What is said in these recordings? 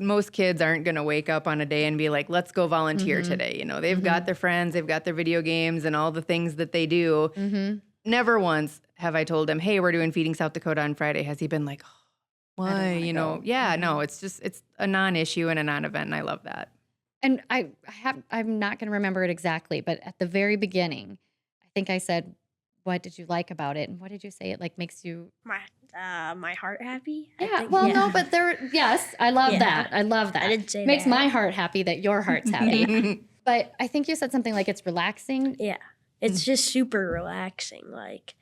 most kids aren't going to wake up on a day and be like, let's go volunteer today. You know, they've got their friends, they've got their video games and all the things that they do. Never once have I told him, hey, we're doing Feeding South Dakota on Friday. Has he been like, oh, why? You know, no, it's a non-issue and a non-event. And I love that. And I'm not going to remember it exactly, but at the very beginning, I think I said, what did you like about it? And what did you say? It like makes you my heart happy. Yeah. No, but yes, I love that. I love that. I didn't say makes that. my heart happy that your heart's happy. But I think you said something like it's relaxing. Yeah. It's just super relaxing, like,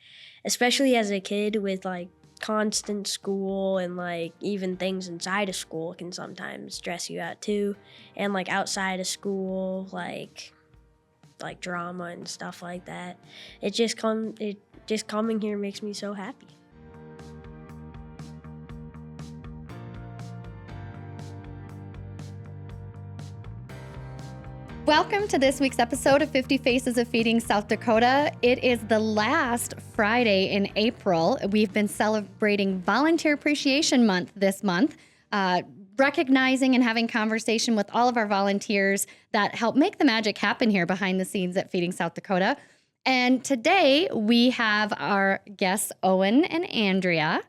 especially as a kid with, like, constant school and, like, even things inside of school can sometimes stress you out, too. And, like, outside of school, like drama and stuff like that. Just coming here makes me so happy. Welcome to this week's episode of 50 Faces of Feeding South Dakota. It is the last Friday in April. We've been celebrating Volunteer Appreciation Month this month, recognizing and having conversation with all of our volunteers that help make the magic happen here behind the scenes at Feeding South Dakota. And today we have our guests, Owen and Andrea.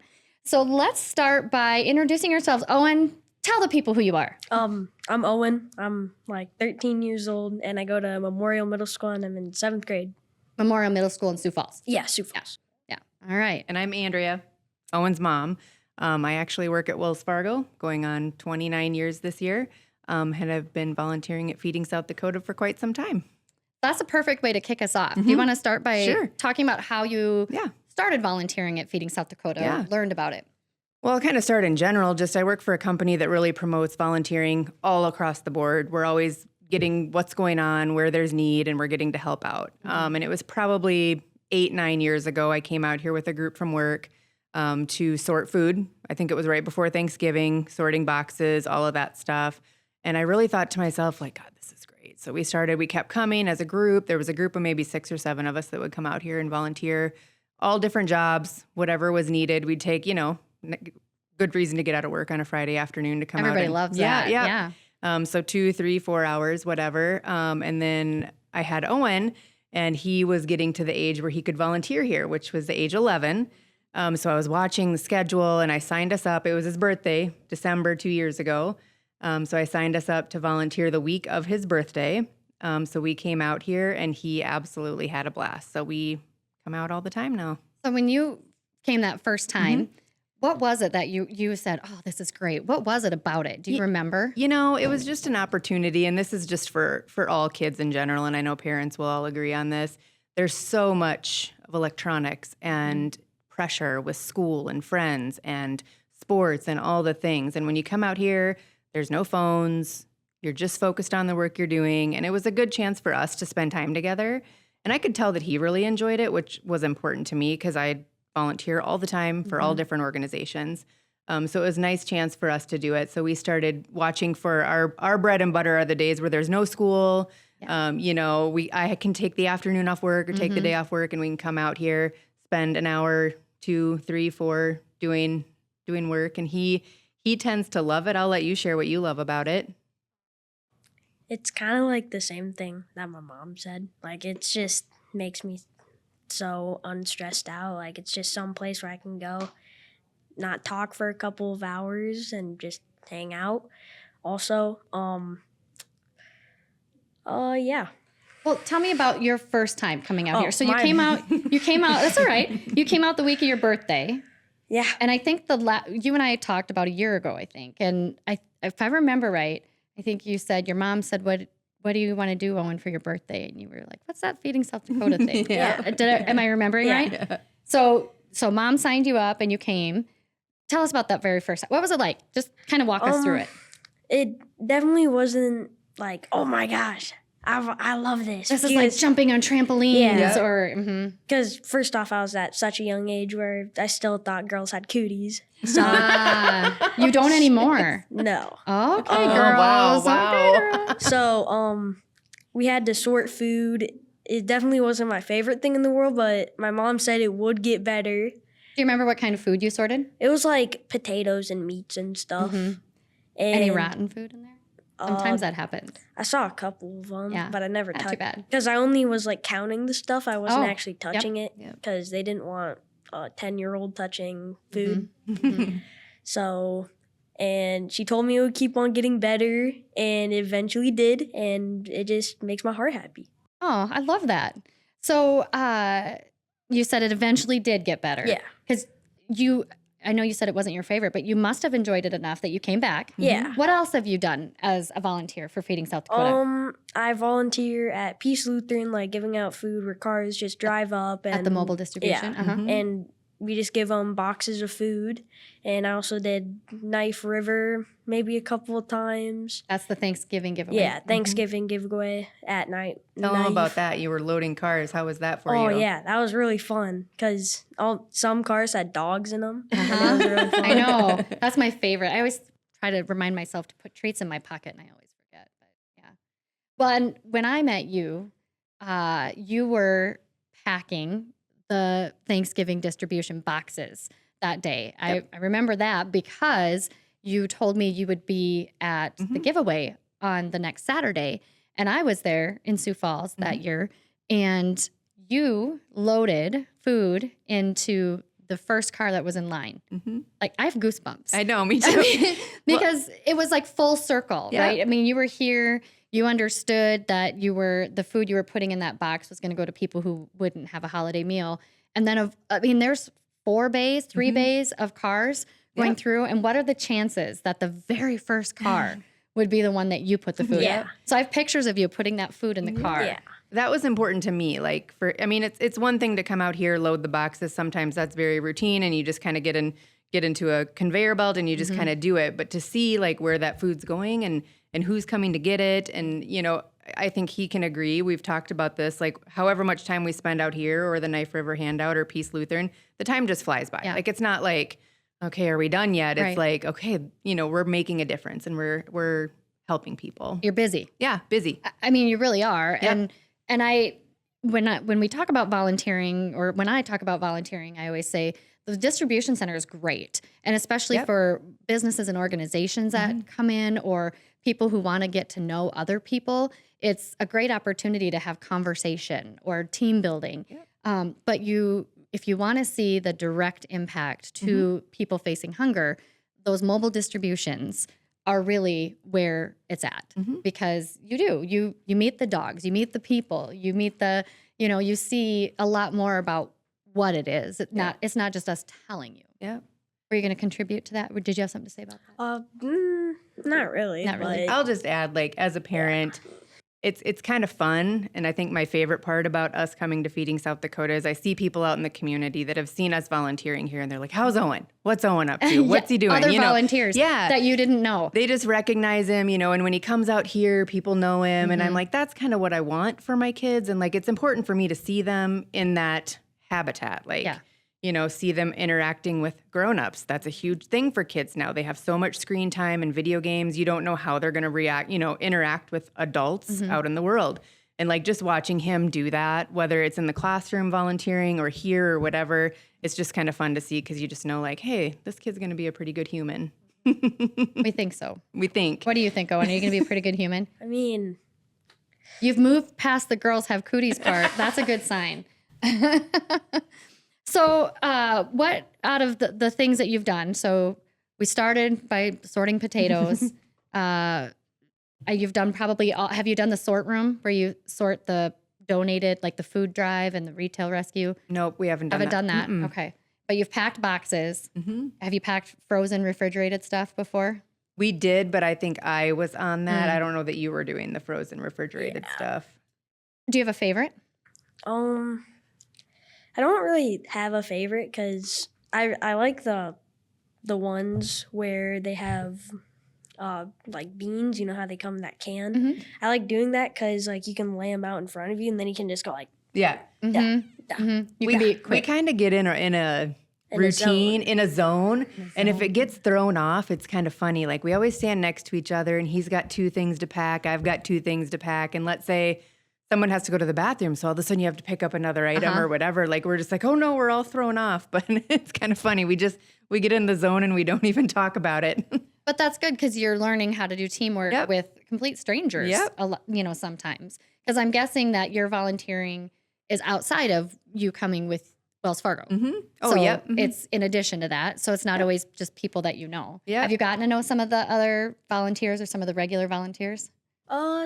So let's start by introducing yourselves. Owen, tell the people who you are. I'm Owen. I'm like 13 years old, and I go to Memorial Middle School, and I'm in 7th grade. Memorial Middle School in Sioux Falls. Yeah, Sioux Falls. Yeah. All right. And I'm Andrea, Owen's mom. I actually work at Wells Fargo, going on 29 years this year, and I've been volunteering at Feeding South Dakota for quite some time. That's a perfect way to kick us off. Do you want to start by talking about how you started volunteering at Feeding South Dakota, learned about it? Well, I'll kind of start in general. I work for a company that really promotes volunteering all across the board. We're always getting what's going on, where there's need, and we're getting to help out. And it was probably 8-9 years ago, I came out here with a group from work to sort food. I think it was right before Thanksgiving, sorting boxes, all of that stuff. And I really thought to myself, like, God, this is great. So we kept coming as a group. There was a group of maybe 6 or 7 of us that would come out here and volunteer, all different jobs, whatever was needed. We'd take, good reason to get out of work on a Friday afternoon to come out. Everybody loves that. Yeah. So 2, 3, 4 hours, whatever. And then I had Owen, and he was getting to the age where he could volunteer here, which was the age 11. So I was watching the schedule, and I signed us up. It was his birthday, December 2 years ago. So I signed us up to volunteer the week of his birthday. So we came out here, and he absolutely had a blast. So we come out all the time now. So when you came that first time, what was it that you said, oh, this is great? What was it about it? Do you remember? It was just an opportunity, and this is just for all kids in general, and I know parents will all agree on this. There's so much of electronics and pressure with school and friends and sports and all the things. And when you come out here, there's no phones. You're just focused on the work you're doing, and it was a good chance for us to spend time together. And I could tell that he really enjoyed it, which was important to me because I volunteer all the time for all different organizations. So it was a nice chance for us to do it. So we started watching for our bread and butter are the days where there's no school. Yeah. I can take the afternoon off work or take the day off work, and we can come out here, spend an hour, 2, 3, 4 doing work. And he tends to love it. I'll let you share what you love about it. It's kind of like the same thing that my mom said. Like, it just makes me so unstressed out. Like, it's just some place where I can go, not talk for a couple of hours and just hang out. Also, yeah. Well, tell me about your first time coming out here. So you came out, that's all right. You came out the week of your birthday. Yeah. And I think you and I talked about a year ago, I think. And if I remember right, I think you said, your mom said, what do you want to do, Owen, for your birthday? And you were like, what's that Feeding South Dakota thing? Am I remembering right? Yeah. So mom signed you up and you came. Tell us about that very first time. What was it like? Just kind of walk us through it. It definitely wasn't like, oh my gosh, I love this. This is like jumping on trampolines Because first off, I was at such a young age where I still thought girls had cooties. So you don't anymore. No. Okay, girls. Wow. Okay, girls. So we had to sort food. It definitely wasn't my favorite thing in the world, but my mom said it would get better. Do you remember what kind of food you sorted? It was like potatoes and meats and stuff. And Any rotten food in there? Sometimes that happens. I saw a couple of them, Yeah, but I never not too touched bad. because I only was like counting the stuff. I wasn't Oh, actually touching it Yep. because they didn't want a 10-year-old touching food. Mhm. So, and she told me it would keep on getting better, and it eventually did, and it just makes my heart happy. Oh, I love that. So you said it eventually did get better. Yeah. Because I know you said it wasn't your favorite, but you must have enjoyed it enough that you came back. Yeah. What else have you done as a volunteer for Feeding South Dakota? I volunteer at Peace Lutheran, like giving out food where cars just drive up and At the mobile distribution? Yeah, Uh-huh. and we just give them boxes of food. And I also did Knife River maybe a couple of times. That's the Thanksgiving giveaway. Yeah, Thanksgiving giveaway at night. Tell them about Knife. that. You were loading cars. How was that for you? Oh yeah, that was really fun because some cars had dogs in them. Uh-huh. And it was really fun. I know. That's my favorite. I always try to remind myself to put treats in my pocket, and I always forget. But yeah. Well, and when I met you, you were packing the Thanksgiving distribution boxes that day. Yep. I remember that because you told me you would be at the giveaway on the next Saturday. And I was there in Sioux Falls that year. And you loaded food into the first car that was in line. Like, I have goosebumps. I know, me too. Because it was like full circle, Yeah. right? I mean, you were here, you understood that the food you were putting in that box was going to go to people who wouldn't have a holiday meal. And then, there's 3 bays of cars going through. And what are the chances that the very first car would be the one that you put the food Yeah. in? So I have pictures of you putting that food in the car. Yeah. That was important to me. Like, it's one thing to come out here, load the boxes. Sometimes that's very routine, and you just kind of get into a conveyor belt and you just kind of do it. But to see like where that food's going and who's coming to get it, and I think he can agree. We've talked about this. Like, however much time we spend out here, or the Knife River handout, or Peace Lutheran, the time just flies by. Yeah. Like, it's not like, okay, are we done yet? Right. It's like, okay, we're making a difference, and we're helping people. You're busy. Yeah, busy. I mean, you really are. Yep. And when we talk about volunteering, or when I talk about volunteering, I always say the distribution center is great. And especially for businesses and organizations that come in, or people who want to get to know other people, it's a great opportunity to have conversation or team building. But if you want to see the direct impact to people facing hunger, those mobile distributions are really where it's at, because you meet the dogs, you meet the people, you meet you see a lot more about what it is. It's not just us telling you. Yeah. Were you going to contribute to that? Or did you have something to say about that? Not really. Not really. but- I'll just add, like, as a parent, it's kind of fun. And I think my favorite part about us coming to Feeding South Dakota is I see people out in the community that have seen us volunteering here, and they're like, how's Owen? What's Owen up to? What's he doing? Other volunteers that you didn't know. They just recognize him, and when he comes out here, people know him. And I'm like, that's kind of what I want for my kids. And like, it's important for me to see them in that habitat. Like, see them interacting with grownups. That's a huge thing for kids now. They have so much screen time and video games. You don't know how they're going to react, interact with adults out in the world. And like, just watching him do that, whether it's in the classroom volunteering or here or whatever, it's just kind of fun to see, because you just know, like, hey, this kid's going to be a pretty good human. We think so. We think. What do you think, Owen? Are you going to be a pretty good human? I mean, You've moved past the girls have cooties part. That's a good sign. So what out of the things that you've done? So we started by sorting potatoes. You've done have you done the sort room where you sort the donated, like the food drive and the retail rescue? Nope, we haven't done Haven't that. done that? Okay. But you've packed boxes. Have you packed frozen refrigerated stuff before? We did, but I think I was on that. I don't know that you were doing the frozen refrigerated stuff. Do you have a favorite? I don't really have a favorite because I like the ones where they have like beans. You know how they come in that can. I like doing that because like you can lay them out in front of you, and then you can just go like Yeah. You can be We quick. kind of get in a routine, in a zone. And if it gets thrown off, it's kind of funny. Like, we always stand next to each other, and he's got 2 things to pack. I've got 2 things to pack. And let's say someone has to go to the bathroom, so all of a sudden you have to pick up another item or whatever. Like, we're just like, oh no, we're all thrown off. But it's kind of funny. We get in the zone and we don't even talk about it. But that's good because you're learning how to do teamwork Yep. with complete strangers. Yep. Sometimes because I'm guessing that your volunteering is outside of you coming with Wells Fargo. Oh, So yep. it's in addition to that. So it's not always just people that you know. Yep. Have you gotten to know some of the other volunteers or some of the regular volunteers?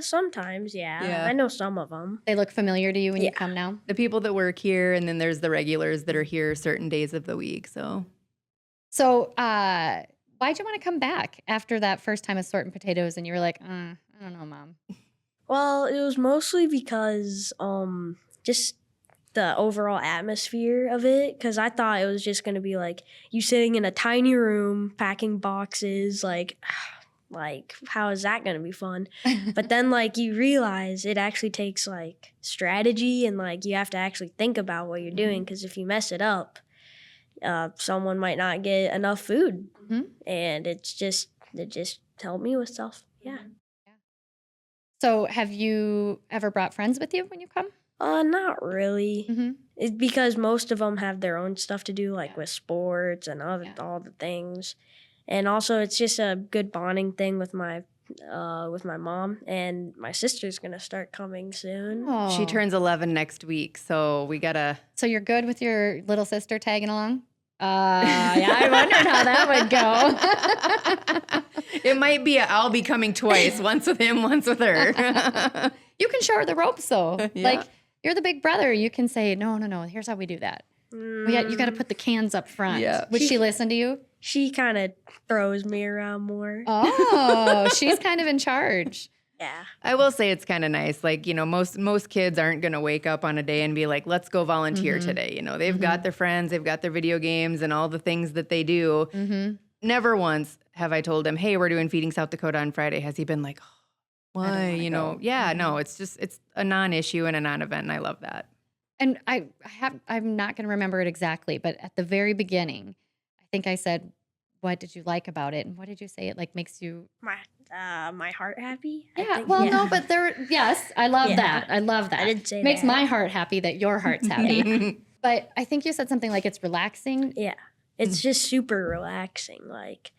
Sometimes, yeah. Yeah. I know some of them. They look familiar to you when you Yeah. come now? The people that work here, and then there's the regulars that are here certain days of the week. So So why'd you want to come back after that first time of sorting potatoes and you were like, I don't know, Mom. Well, it was mostly because just the overall atmosphere of it, because I thought it was just going to be like you sitting in a tiny room packing boxes, like how is that going to be fun? But then like you realize it actually takes like strategy, and like you have to actually think about what you're doing, because if you mess it up, someone might not get enough food. And it just helped me with stuff. Yeah. So have you ever brought friends with you when you come? Not really. Mm-hmm. It's because most of them have their own stuff to do, like Yeah. with sports and Yeah. all the things. And also, it's just a good bonding thing with my mom, and my sister's gonna start coming soon. Oh. she turns 11 next week. So we got to. So you're good with your little sister tagging along? Yeah, I wondered how that would go. It might be I'll be coming twice, once with him, once with her. You can show her the ropes, though. Yeah. Like, you're the big brother. You can say, no, here's how we do that. You got to put the cans up front. Yeah. Would she listen to you? She kind of throws me around more. Oh, she's kind of in charge. Yeah. I will say it's kind of nice. Like, most kids aren't going to wake up on a day and be like, let's go volunteer today. They've got their friends, they've got their video games and all the things that they do. Never once have I told him, hey, we're doing Feeding South Dakota on Friday. Has he been like, oh, why? wanna go. No, it's a non-issue and a non-event. And I love that. And I'm not going to remember it exactly, but at the very beginning, I think I said, what did you like about it? And what did you say? It like makes you... My heart happy. I Yeah, think. well, no, but yes, I love Yeah. that. I love that. I didn't say Makes that. my heart happy that your heart's happy. But I think you said something like it's relaxing. Yeah. It's just super relaxing, like,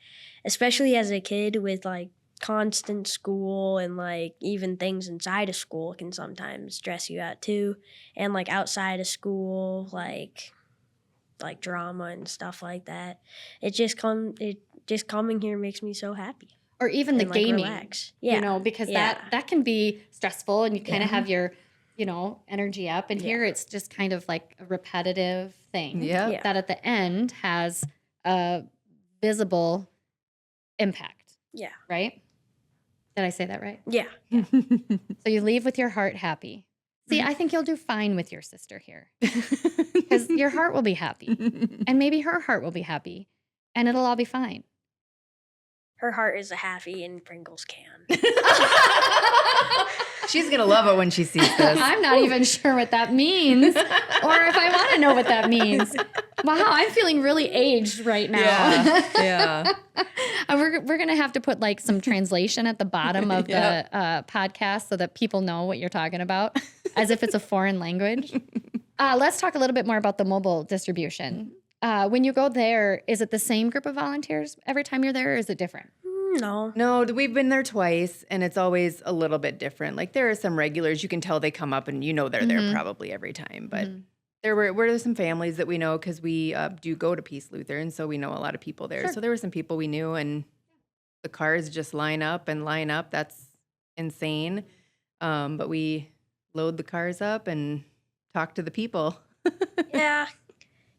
especially as a kid with like constant school, and like even things inside of school can sometimes stress you out too. And like outside of school, like drama and stuff like that. It just coming here makes me so happy. Or even the And, like, gaming, relax. Yeah. because Yeah. that can be stressful and you kind of Yeah. have your, energy up. And here it's just kind of like a repetitive thing Yeah. Yeah. that at the end has a visible impact, Yeah. right? Did I say that right? Yeah. So you leave with your heart happy. See, I think you'll do fine with your sister here because your heart will be happy and maybe her heart will be happy and it'll all be fine. Her heart is a happy in Pringles can. She's going to love it when she sees this. I'm not even sure what that means or if I want to know what that means. Wow, I'm feeling really aged right now. Yeah. And we're going to have to put like some translation at the bottom of the podcast so that people know what you're talking about as if it's a foreign language. Let's talk a little bit more about the mobile distribution. When you go there, is it the same group of volunteers every time you're there or is it different? No. No, we've been there twice, and it's always a little bit different. Like, there are some regulars, you can tell they come up, and they're there probably every time. But there were some families that we know because we do go to Peace Lutheran, so we know a lot of people there. Sure. So there were some people we knew, and the cars just line up. That's insane. But we load the cars up and talk to the people. Yeah.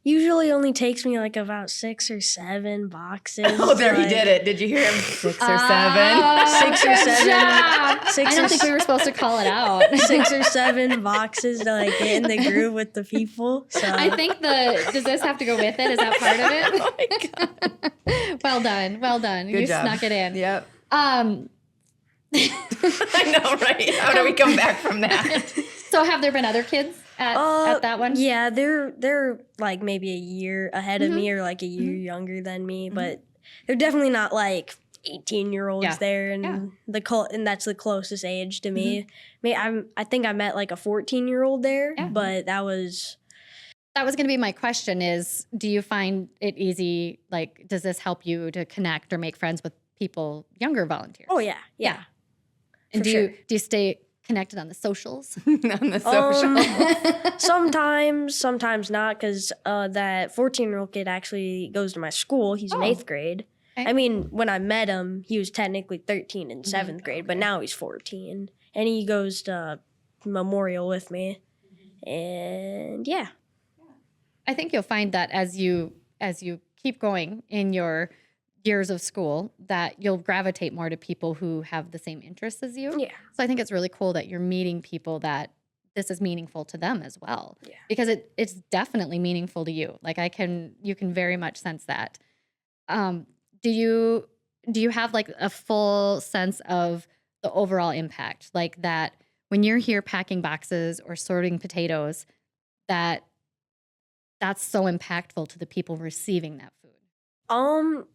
Usually only takes me like about 6 or 7 boxes. Oh, there he like- did it. Did you hear him? 6 or 7. 6 or Good 7. job. 6 I don't or think we were supposed to call it out. 6 or 7 boxes to like get in the groove with the people. So I think does this have to go with it? Is that part of it? Oh my God. Well done. Well done. Good you job. snuck it in. Yep. Um, I know, right? How do we come back from that? so have there been other kids at that one? Yeah, they're like maybe a year ahead of me or like a year younger than me, but they're definitely not like 18-year-olds Yeah. there, and Yeah. and that's the closest age to me. I think I met like a 14-year-old there, Yeah. but that was That was going to be my question is, do you find it easy? Like, does this help you to connect or make friends with people, younger volunteers. Oh yeah, yeah. And For do you stay connected on the socials? On the social. Sometimes not, because that 14-year-old kid actually goes to my school. He's in Oh. 8th grade. Okay. I mean, when I met him, he was technically 13 in 7th grade, but now he's 14, and he goes to Memorial with me. And yeah. I think you'll find that as you keep going in your years of school, that you'll gravitate more to people who have the same interests as you. Yeah. So I think it's really cool that you're meeting people that this is meaningful to them as well. Yeah. Because it's definitely meaningful to you. Like you can very much sense that. Do you have like a full sense of the overall impact? Like that when you're here packing boxes or sorting potatoes, that's so impactful to the people receiving that food.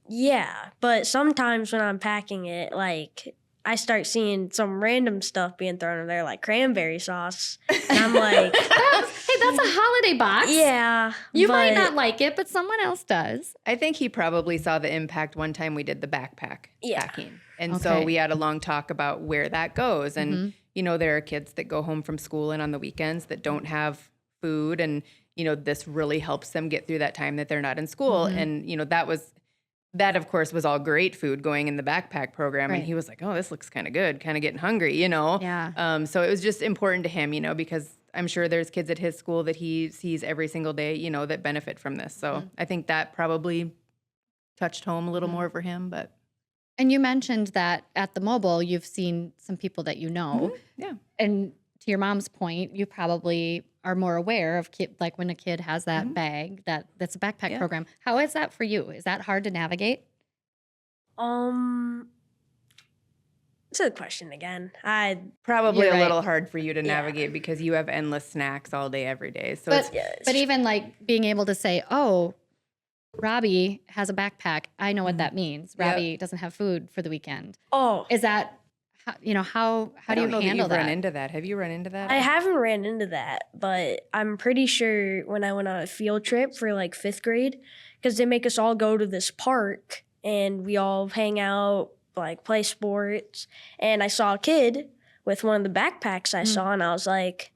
Yeah, but sometimes when I'm packing it, like, I start seeing some random stuff being thrown in there, like cranberry sauce, and I'm like, Hey, that's a holiday box. yeah. You might but- not like it, but someone else does. I think he probably saw the impact one time we did the backpack packing. And so Okay. we had a long talk about where that goes. And, Mhm. you know, there are kids that go home from school and on the weekends that don't have food. And, you know, this really helps them get through that time that they're not in school. Mhm. And, you know, that of course was all great food going in the backpack program. Right. And he was like, oh, this looks kind of good, kind of getting hungry, you know? Yeah. So it was just important to him, you know, because I'm sure there's kids at his school that he sees every single day, you know, that benefit from this. So I think that probably touched home a little more for him, but. And you mentioned that at the mobile, you've seen some people that you know. Yeah. And to your mom's point, you probably are more aware of like when a kid has that bag that's a backpack Yeah. program. How is that for you? Is that hard to navigate? It's a good question again. Probably You're a right. little hard for you to Yeah. navigate because you have endless snacks all day, every day. So But it's, but even like being able to say, oh, Robbie has a backpack. I know what that means. Yep. Robbie doesn't have food for the weekend. Oh, Is that how do you I don't know handle that you've that? run into that. Have you run into that? I haven't ran into that, but I'm pretty sure when I went on a field trip for like 5th grade, because they make us all go to this park and we all hang out, like play sports. And I saw a kid with one of the backpacks I saw, and I was like,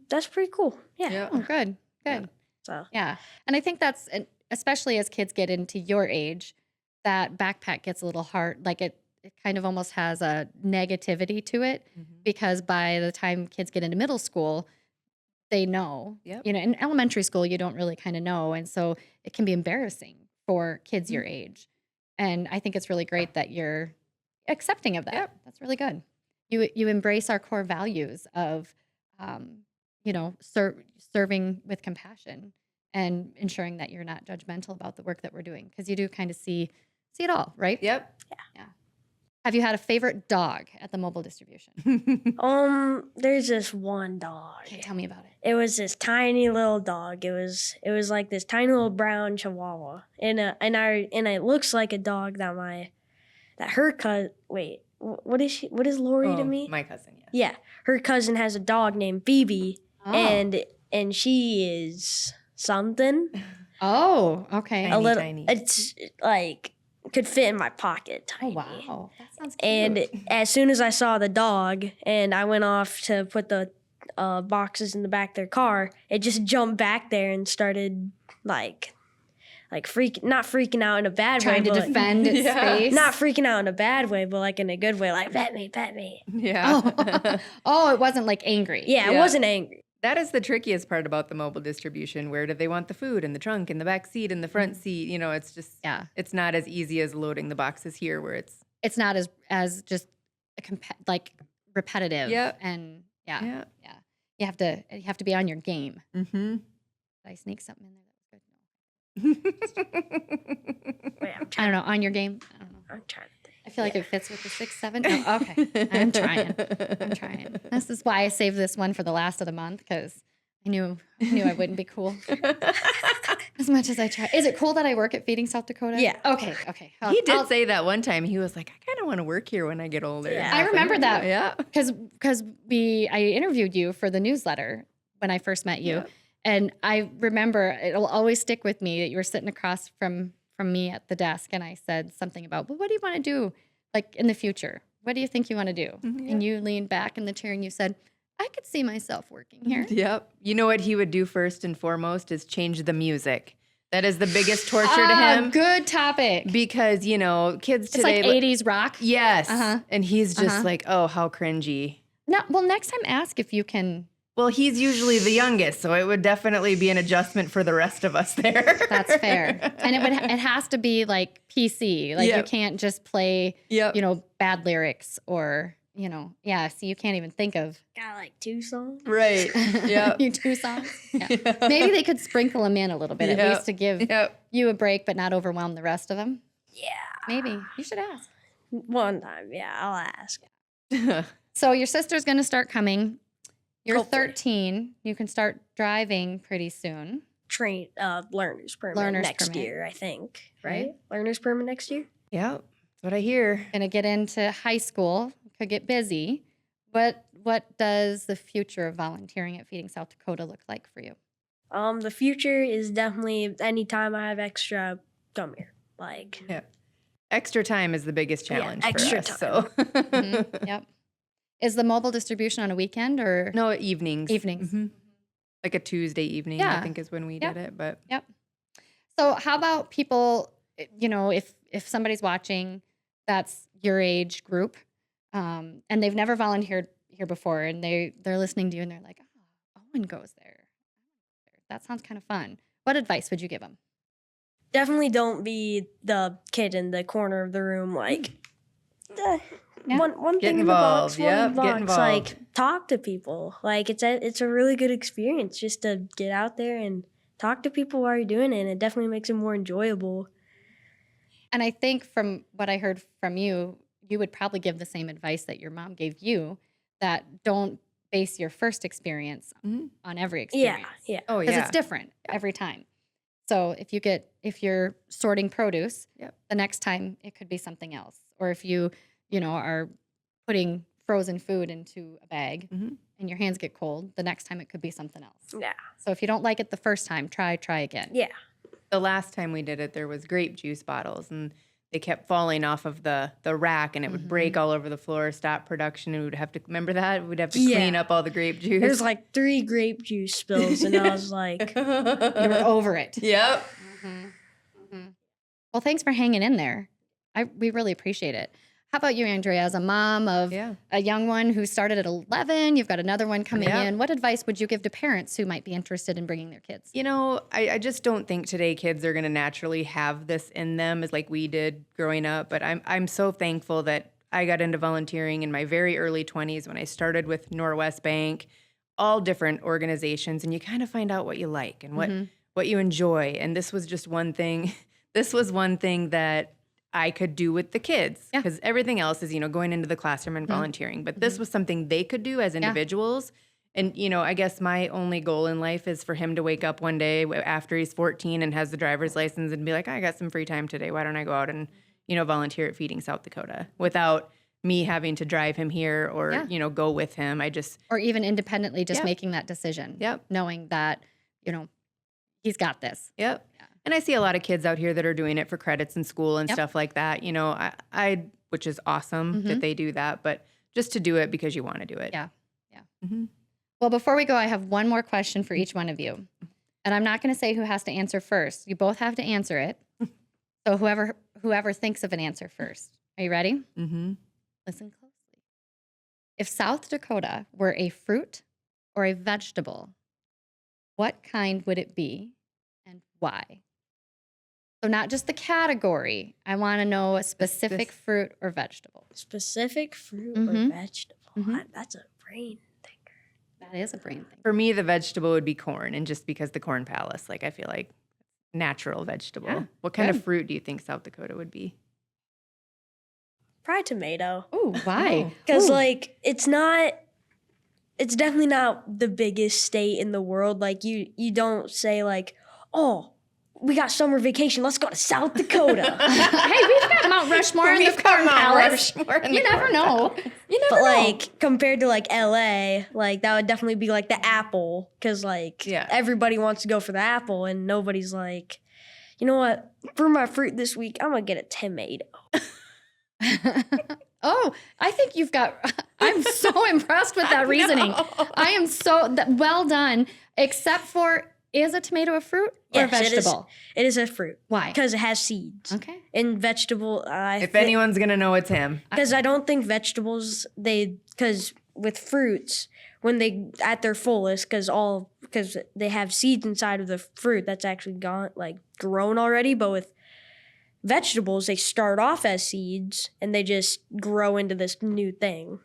that's pretty cool. Yeah. Yeah. Oh, good. Good. So, Yeah. And I think that's, especially as kids get into your age, that backpack gets a little hard. Like it kind of almost has a negativity to it because by the time kids get into middle school, they know. Yep. You know, in elementary school, you don't really kind of know. And so it can be embarrassing for kids your age. And I think it's really great that you're accepting of that. Yep. That's really good. You embrace our core values of, you know, serving with compassion and ensuring that you're not judgmental about the work that we're doing, because you do kind of see it all, right? Yep. Have you had a favorite dog at the mobile distribution? there's this one dog. Okay, tell me about it. It was this tiny little dog. It was like this tiny little brown Chihuahua, and it looks like a dog that her cousin. Wait, what is she? What is Lori to me? My cousin, yeah. Yeah, her cousin has a dog named Phoebe, Oh. and she is something. Oh, okay. Tiny, A little. tiny. It's like could fit in my pocket. Oh, Tiny. wow. That sounds cute. And as soon as I saw the dog and I went off to put the boxes in the back of their car, it just jumped back there and started not freaking out in a bad trying way. to but defend its Yeah. space. Not freaking out in a bad way, but like in a good way, like pet me. Yeah. Oh, it wasn't like angry. Yeah, I Yeah. wasn't angry. That is the trickiest part about the mobile distribution. Where do they want the food? In the trunk, in the back seat, in the front seat? You know, it's just, Yeah. it's not as easy as loading the boxes here where it's, It's not as just like repetitive. Yep. And yeah. yeah. You have to be on your game. Mm-hmm. Did I sneak something in there that was good? No. Wait, I don't know. On your game? I don't know. I'm trying to think. I feel like it fits with the 6, 7. No, okay. I'm trying. This is why I saved this one for the last of the month, because I knew I wouldn't be cool as much as I try. Is it cool that I work at Feeding South Dakota? Yeah. Okay. He did say that one time. He was like, I kind of want to work here when I get older. Yeah. I remember that. Yeah. Because I interviewed you for the newsletter when I first met you, Yeah. and I remember it'll always stick with me that you were sitting across from from me at the desk and I said something about, well, what do you want to do like in the future? What do you think you want to do? Yeah. And you leaned back in the chair and you said, I could see myself working here. Yep. You know what he would do first and foremost is change the music. That is the biggest torture to him. Good topic. Because, kids It's today. like 80s rock. Yes. Uh-huh. And he's just like, oh, how cringy. No, well, next time ask if you can. Well, he's usually the youngest, so it would definitely be an adjustment for the rest of us there. That's fair. And it has to be like PC. Like you can't just play, bad lyrics or, so you can't even think of. Got like 2 songs. Right. Yeah. 2 songs. Yeah. Maybe they could sprinkle them in a little bit, at least to give you a break, but not overwhelm the rest of them. Yeah. Maybe. You should ask. One time, yeah, I'll ask. So your sister's going to start coming. You're Hopefully. 13. You can start driving pretty soon. Learner's permit next year, I think. Right? Learner's permit next year? Yeah. That's what I hear. Going to get into high school. Could get busy. What does the future of volunteering at Feeding South Dakota look like for you? The future is definitely anytime I have extra, come here. Like, Yeah. Extra time is the biggest challenge extra for us. time. So. Yep. Is the mobile distribution on a weekend or? No, evenings. Evenings. Mhm. Like a Tuesday evening, I think is when we did it. But Yep. So how about people, if somebody's watching that's your age group, and they've never volunteered here before and they're listening to you and they're like, oh, Owen goes there. That sounds kind of fun. What advice would you give them? Definitely don't be the kid in the corner of the room, like, one Get thing involved. in the box, Yep, one get box. involved. Like, talk to people. Like, it's a really good experience just to get out there and talk to people while you're doing it, and it definitely makes it more enjoyable. And I think from what I heard from you, you would probably give the same advice that your mom gave you, that don't base your first experience on every experience. Yeah. oh Because yeah, it's different every time. So if you're sorting produce, the next time it could be something else. Or if you are putting frozen food into a bag and your hands get cold, the next time it could be something else. Yeah. So if you don't like it the first time, try again. Yeah. The last time we did it, there was grape juice bottles, and they kept falling off of the rack, and it would break all over the floor, stop production, and we would have to, remember that? We'd have to clean up all the grape juice. There's like 3 grape juice spills, and I was like, You were over it. Yep. Well, thanks for hanging in there. We really appreciate it. How about you, Andrea, as a mom of a young one who started at 11, you've got another one coming in. What advice would you give to parents who might be interested in bringing their kids? I just don't think today kids are going to naturally have this in them as like we did growing up. But I'm so thankful that I got into volunteering in my very early 20s when I started with Norwest Bank, all different organizations, and you kind of find out what you like and what you enjoy. And this was just one thing. This was one thing that I could do with the kids, because everything else is, going into the classroom and volunteering. But this was something they could do as individuals. And, I guess my only goal in life is for him to wake up one day after he's 14 and has the driver's license and be like, I got some free time today. Why don't I go out and, volunteer at Feeding South Dakota without me having to drive him here or, go with him. Or even independently just making that decision. Yep. Knowing that, he's got this. Yep. And I see a lot of kids out here that are doing it for credits in school and stuff like that, I which is awesome that they do that, but just to do it because you want to do it. Yeah. Well, before we go, I have one more question for each one of you. And I'm not going to say who has to answer first. You both have to answer it. So whoever thinks of an answer first. Are you ready? Mm-hmm. Listen closely. If South Dakota were a fruit or a vegetable, what kind would it be and why? So not just the category. I want to know a specific fruit or vegetable. specific fruit or vegetable. That's a brain thinker. That is a brain thing. For me, the vegetable would be corn, and just because the corn palace, like I feel like natural vegetable. Yeah, What kind good. of fruit do you think South Dakota would be? Probably tomato. Oh, why? Because, Ooh. like, it's definitely not the biggest state in the world. Like, you don't say, like, oh, we got summer vacation. Let's go to South Dakota. Hey, we've got Mount Rushmore and the Corn Palace. You never know. You never But, know. like, compared to, like, LA, like, that would definitely be, like, the apple. Because, like, Yeah. everybody wants to go for the apple, and nobody's like, you know what? For my fruit this week, I'm going to get a tomato. Oh, I think I'm so impressed with that reasoning. I am well done, except for, is a tomato a fruit or a vegetable? It is a fruit. Why? Because it has seeds. Okay. And vegetable, if anyone's going to know, it's him. Because I don't think vegetables, because with fruits, when they, at their fullest, because they have seeds inside of the fruit that's actually grown already, but with vegetables, they start off as seeds and they just grow into this new thing.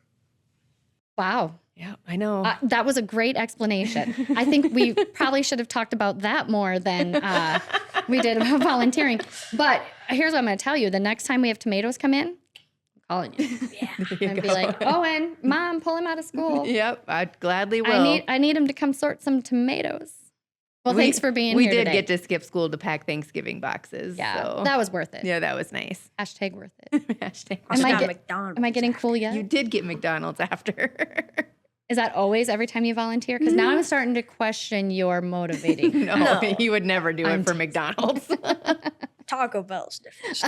Wow. Yeah, I know. That was a great explanation. I think we probably should have talked about that more than we did about volunteering. But here's what I'm going to tell you. The next time we have tomatoes come in, I'm calling you. Yeah. And be like, Owen, Mom, pull him out of school. Yep, I gladly will. I need him to come sort some tomatoes. Well, thanks for being here today. We did get to skip school to pack Thanksgiving boxes. Yeah, so. that was worth it. Yeah, that was nice. Hashtag worth it. Hashtag. Am I getting cool yet? You did get McDonald's after. Is that always every time you volunteer? Because now I'm starting to question your motivating. No, you would never do it for McDonald's. Taco Bell's different.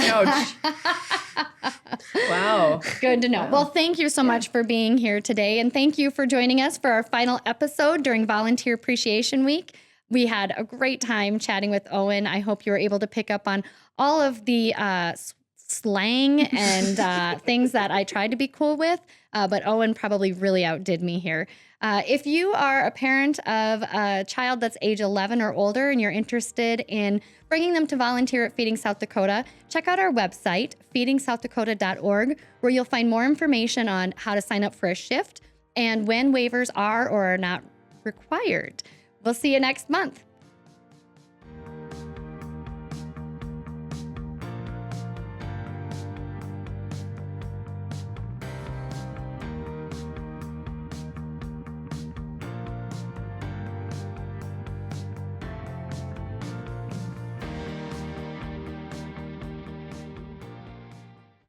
Wow. Good to know. Wow. Well, thank you so much for being here today. And thank you for joining us for our final episode during Volunteer Appreciation Week. We had a great time chatting with Owen. I hope you were able to pick up on all of the slang and things that I tried to be cool with, but Owen probably really outdid me here. If you are a parent of a child that's age 11 or older and you're interested in bringing them to volunteer at Feeding South Dakota, check out our website, feedingsouthdakota.org, where you'll find more information on how to sign up for a shift and when waivers are or are not required. We'll see you next month.